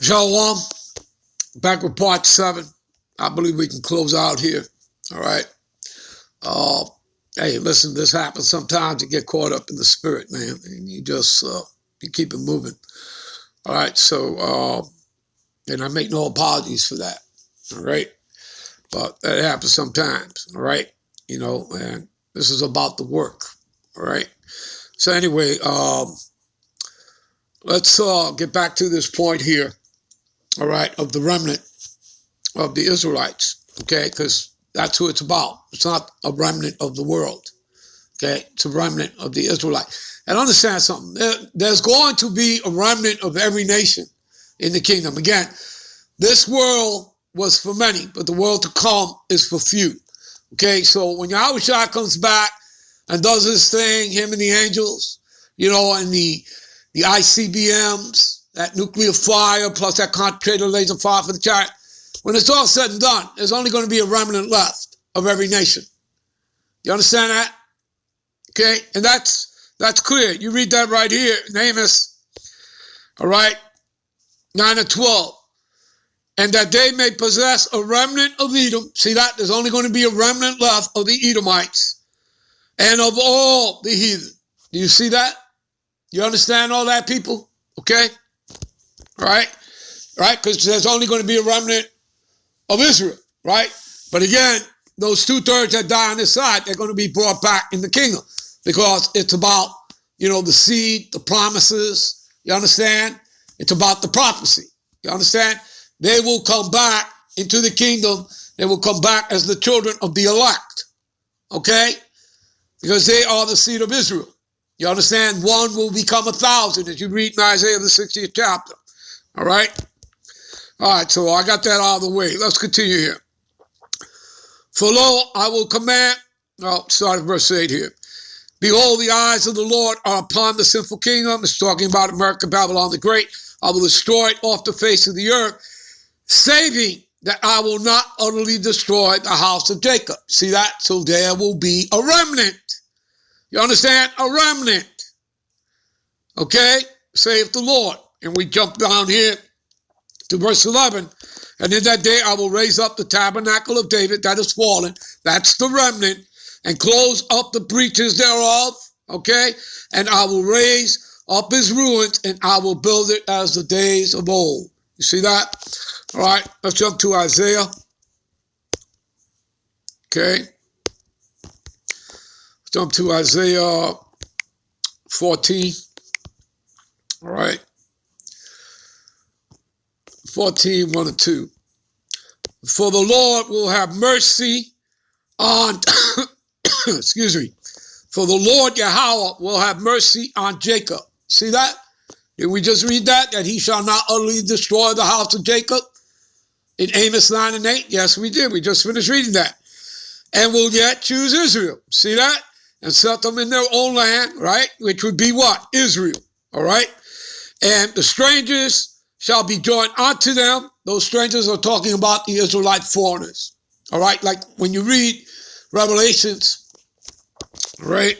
Shalom, back with part 7. I believe we can close out here. All right. Hey, listen, this happens sometimes. You get caught up in the spirit, man, and you just you keep it moving. All right. So, and I make no apologies for that. All right. But that happens sometimes. All right. You know, and this is about the work. All right. So anyway, let's get back to this point here. All right, of the remnant of the Israelites, okay, because that's who it's about. It's not a remnant of the world, okay? It's a remnant of the Israelites. And understand something. There's going to be a remnant of every nation in the kingdom. Again, this world was for many, but the world to come is for few, okay? So when Yahushua comes back and does his thing, him and the angels, you know, and the ICBMs, that nuclear fire, plus that concentrated laser fire for the chariot. When it's all said and done, there's only going to be a remnant left of every nation. You understand that? Okay? And that's clear. You read that right here in Amos, all right, 9 and 12. And that they may possess a remnant of Edom. See that? There's only going to be a remnant left of the Edomites and of all the heathen. Do you see that? You understand all that, people? Okay? Right? Because there's only going to be a remnant of Israel, right? But again, those 2/3 that die on this side, they're going to be brought back in the kingdom because it's about, you know, the seed, the promises. You understand? It's about the prophecy. You understand? They will come back into the kingdom. They will come back as the children of the elect, okay? Because they are the seed of Israel. You understand? One will become 1,000 as you read in Isaiah the 60th chapter. All right? All right, so I got that out of the way. Let's continue here. For lo, I will command, start at verse 8 here. Behold, the eyes of the Lord are upon the sinful kingdom. It's talking about America, Babylon the Great. I will destroy it off the face of the earth, saving that I will not utterly destroy the house of Jacob. See that? So there will be a remnant. You understand? A remnant. Okay? Saith the Lord. And we jump down here to verse 11. And in that day I will raise up the tabernacle of David that is fallen. That's the remnant. And close up the breaches thereof. Okay? And I will raise up his ruins and I will build it as the days of old. You see that? All right. Let's jump to Isaiah. Okay. Jump to Isaiah 14. All right. 14, 1 and 2. For the Lord will have mercy on, excuse me. For the Lord Yahweh will have mercy on Jacob. See that? Did we just read that? That he shall not utterly destroy the house of Jacob? In Amos 9 and 8? Yes, we did. We just finished reading that. And will yet choose Israel. See that? And set them in their own land, right? Which would be what? Israel. All right? And the strangers shall be joined unto them. Those strangers are talking about the Israelite foreigners. All right? Like when you read Revelations, right?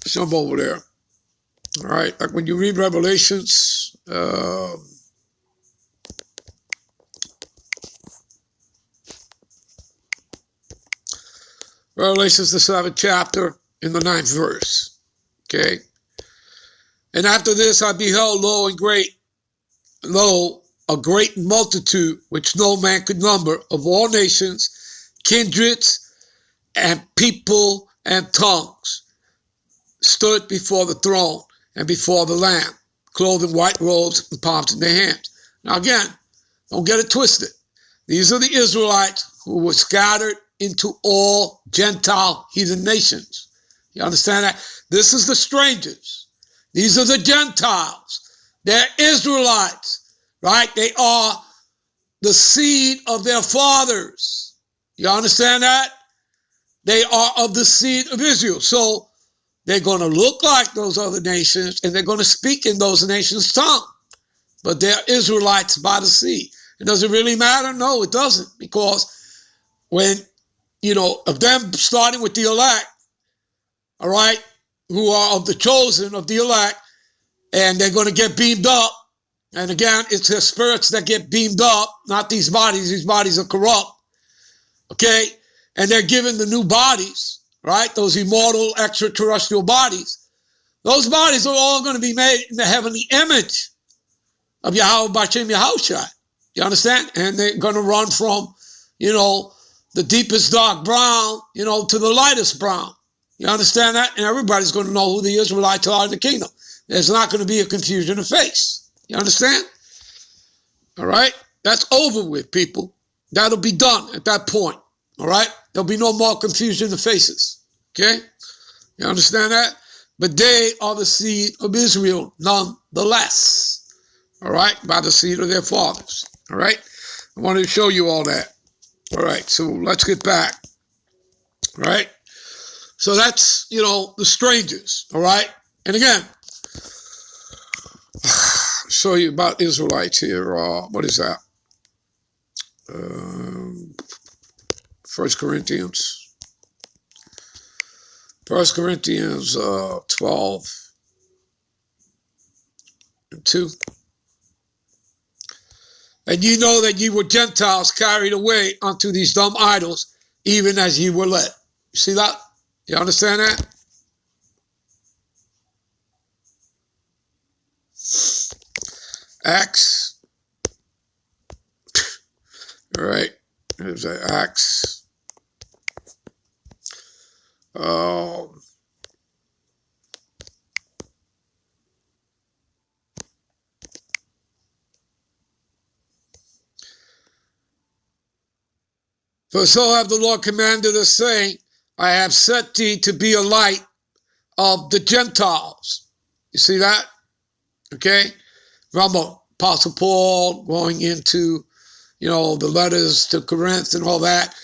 Jump over there. All right? Like when you read Revelations, Revelations, the 7th chapter, in the 9th verse. Okay? And after this I beheld, lo, a great multitude, which no man could number, of all nations, kindreds, and people, and tongues, stood before the throne and before the Lamb, clothed in white robes and palms in their hands. Now again, don't get it twisted. These are the Israelites who were scattered into all Gentile heathen nations. You understand that? This is the strangers. These are the Gentiles. They're Israelites, right? They are the seed of their fathers. You understand that? They are of the seed of Israel. So they're going to look like those other nations and they're going to speak in those nations' tongue. But they're Israelites by the seed. And does it really matter? No, it doesn't. Because when, you know, of them starting with the elect, all right, who are of the chosen of the elect, and they're going to get beamed up And again, it's the spirits that get beamed up, not these bodies. These bodies are corrupt. Okay? And they're given the new bodies, right? Those immortal extraterrestrial bodies. Those bodies are all going to be made in the heavenly image of Yahweh B'Shem Yahushua. You understand? And they're going to run from, the deepest dark brown, to the lightest brown. You understand that? And everybody's going to know who the Israelites are in the kingdom. There's not going to be a confusion of face. You understand? All right? That's over with, people. That'll be done at that point. All right? There'll be no more confusion of faces. Okay? You understand that? But they are the seed of Israel nonetheless. All right? By the seed of their fathers. All right? I wanted to show you all that. All right, so let's get back. All right? So that's, the strangers. All right? And again, I'll show you about Israelites here. What is that? 1 Corinthians. 1 Corinthians 12 and 2. And ye know that ye were Gentiles carried away unto these dumb idols, even as ye were led. You see that? You understand that? Acts. All right. There's that Acts. For so have the Lord commanded us, saying, I have set thee to be a light of the Gentiles. You see that? Okay? Remember, Apostle Paul going into, the letters to Corinth and all that,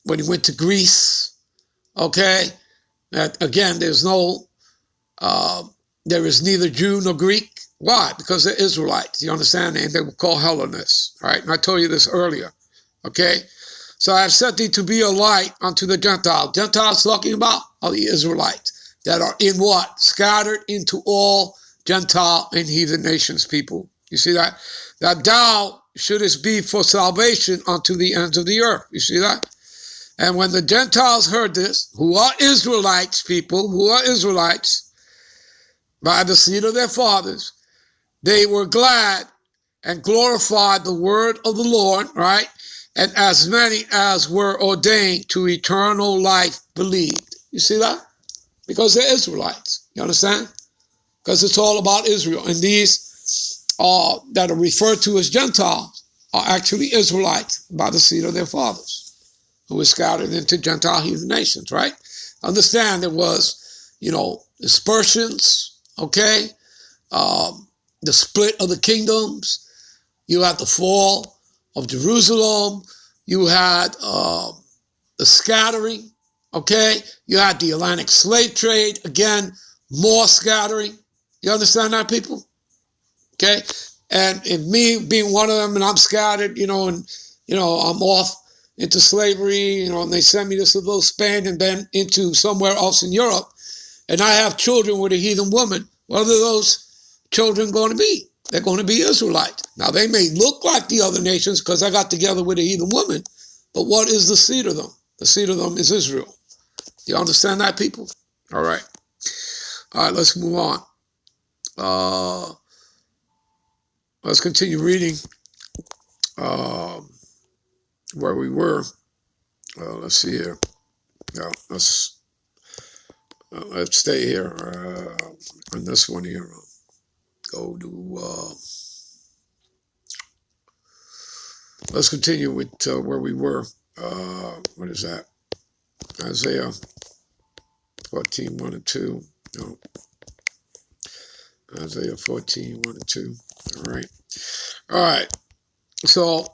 when he went to Greece, okay? That, again, there is neither Jew nor Greek. Why? Because they're Israelites, you understand? And they were called Hellenists, right? And I told you this earlier, okay? So I have set thee to be a light unto the Gentiles. Gentiles talking about are the Israelites that are in what? Scattered into all Gentile and heathen nations, people. You see that? That thou shouldest be for salvation unto the ends of the earth. You see that? And when the Gentiles heard this, who are Israelites, people, who are Israelites, by the seed of their fathers, they were glad and glorified the word of the Lord, right? And as many as were ordained to eternal life believed. You see that? Because they're Israelites. You understand? Because it's all about Israel. And these that are referred to as Gentiles are actually Israelites by the seed of their fathers, who were scattered into Gentile heathen nations, right? Understand there was, dispersions, okay? The split of the kingdoms. You had the fall of Jerusalem. You had the scattering, okay? You had the Atlantic slave trade. Again, more scattering. You understand that, people? Okay? And in me being one of them, and I'm scattered, and I'm off into slavery, and they send me to this little Spain and then into somewhere else in Europe, and I have children with a heathen woman. What are those children going to be? They're going to be Israelites. Now, they may look like the other nations because I got together with a heathen woman, but what is the seed of them? The seed of them is Israel. Do you understand that, people? All right. All right, let's move on. Let's continue reading where we were. Let's see here. No, let's stay here on this one here. Go to, let's continue with where we were. What is that? Isaiah 14, 1 and 2. No. Isaiah 14, 1 and 2. All right. All right. So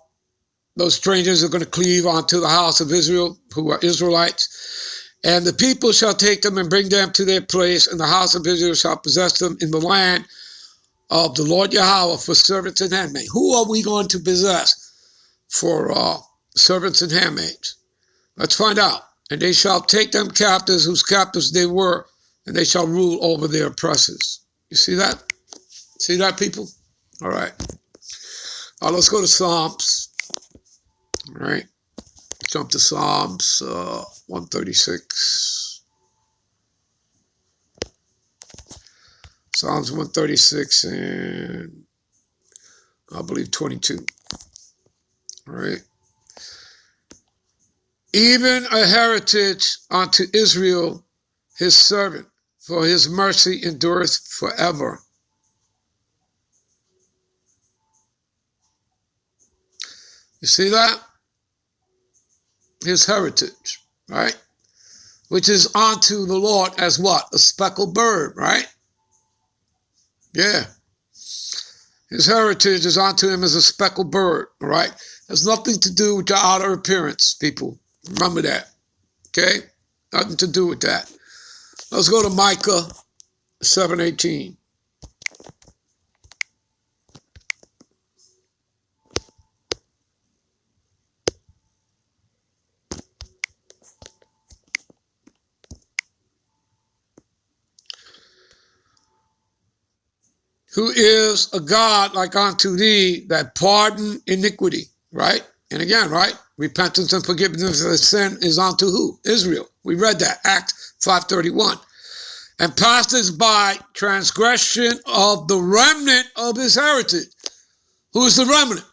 those strangers are going to cleave onto the house of Israel, who are Israelites. And the people shall take them and bring them to their place, and the house of Israel shall possess them in the land of the Lord Yahweh for servants and handmaids. Who are we going to possess for servants and handmaids? Let's find out. And they shall take them captives, whose captives they were, and they shall rule over their oppressors. You see that? See that, people? All right. Let's go to Psalms. All right. Jump to Psalms 136. Psalms 136 and I believe 22. All right. Even a heritage unto Israel, his servant, for his mercy endureth forever. You see that? His heritage, right? Which is unto the Lord as what? A speckled bird, right? Yeah. His heritage is unto him as a speckled bird, all right? Has nothing to do with your outer appearance, people. Remember that, okay? Nothing to do with that. Let's go to Micah 7:18. Who is a God like unto thee that pardon iniquity, right? And again, right? Repentance and forgiveness of sin is unto who? Israel. We read that, Acts 5:31. And passes by transgression of the remnant of his heritage. Who is the remnant?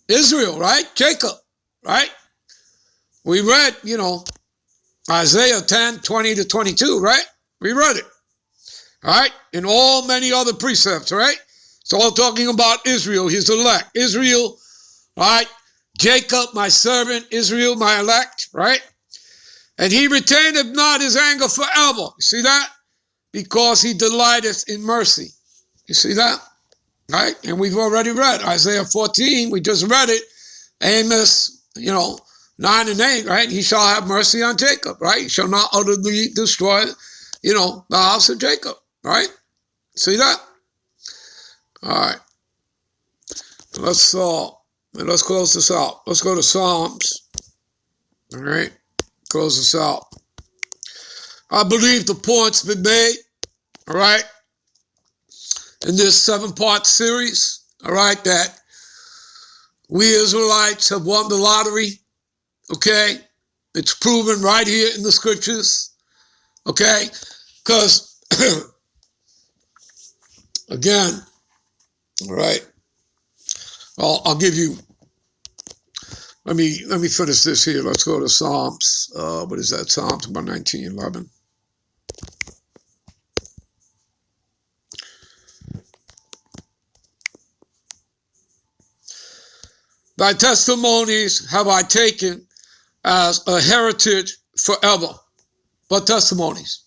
Israel, right? Jacob, right? We read, Isaiah 10:20-22, right? We read it, all right? And all many other precepts, right? It's all talking about Israel, his elect. Israel, right? Jacob, my servant, Israel, my elect, right? And he retaineth not his anger forever. You see that? Because he delighteth in mercy. You see that? Right? And we've already read Isaiah 14. We just read it. Amos, 9 and 8, right? He shall have mercy on Jacob, right? He shall not utterly destroy, the house of Jacob, right? See that? All right. Let's close this out. Let's go to Psalms. All right. Close this out. I believe the point's been made, all right, in this 7-part series, all right, that we Israelites have won the lottery, okay? It's proven right here in the scriptures, okay? Because, again, all right, I'll give you, let me finish this here. Let's go to Psalms. What is that? Psalms 119:11. Thy testimonies have I taken as a heritage forever. But testimonies,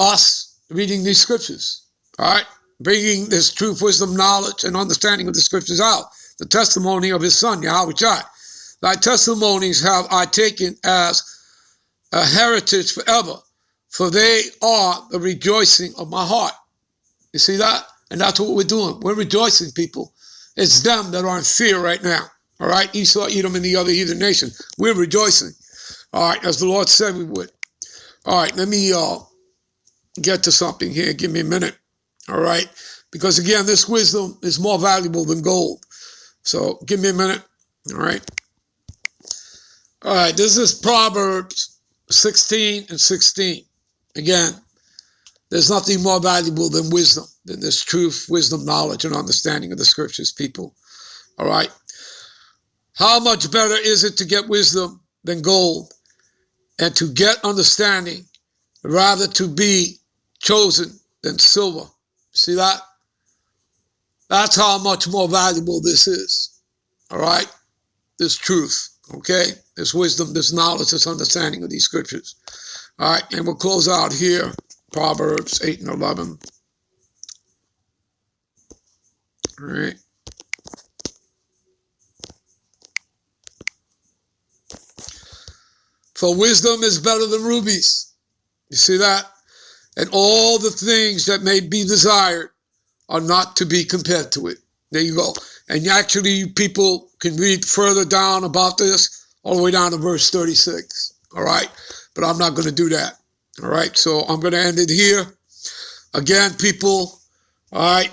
us reading these scriptures, all right? Bringing this truth, wisdom, knowledge, and understanding of the scriptures out. The testimony of his son, Yahweh Shai. Thy testimonies have I taken as a heritage forever, for they are the rejoicing of my heart. You see that? And that's what we're doing. We're rejoicing, people. It's them that are in fear right now. All right? Esau, Edom, and the other heathen nation. We're rejoicing. All right, as the Lord said we would. All right, let me get to something here. Give me a minute. All right? Because again, this wisdom is more valuable than gold. So give me a minute. All right? All right, this is Proverbs 16:16. Again, there's nothing more valuable than wisdom, than this truth, wisdom, knowledge, and understanding of the scriptures, people. All right? How much better is it to get wisdom than gold, and to get understanding rather to be chosen than silver? See that? That's how much more valuable this is. All right? This truth, okay? This wisdom, this knowledge, this understanding of these scriptures. All right, and we'll close out here, Proverbs 8:11. All right. For wisdom is better than rubies. You see that? And all the things that may be desired are not to be compared to it. There you go. And actually, people can read further down about this, all the way down to verse 36. All right? But I'm not going to do that. All right? So I'm going to end it here. Again, people, all right?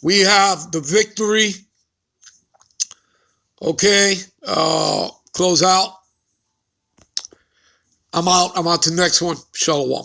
We have the victory. Okay. Close out. I'm out. I'm out to the next one. Shalom.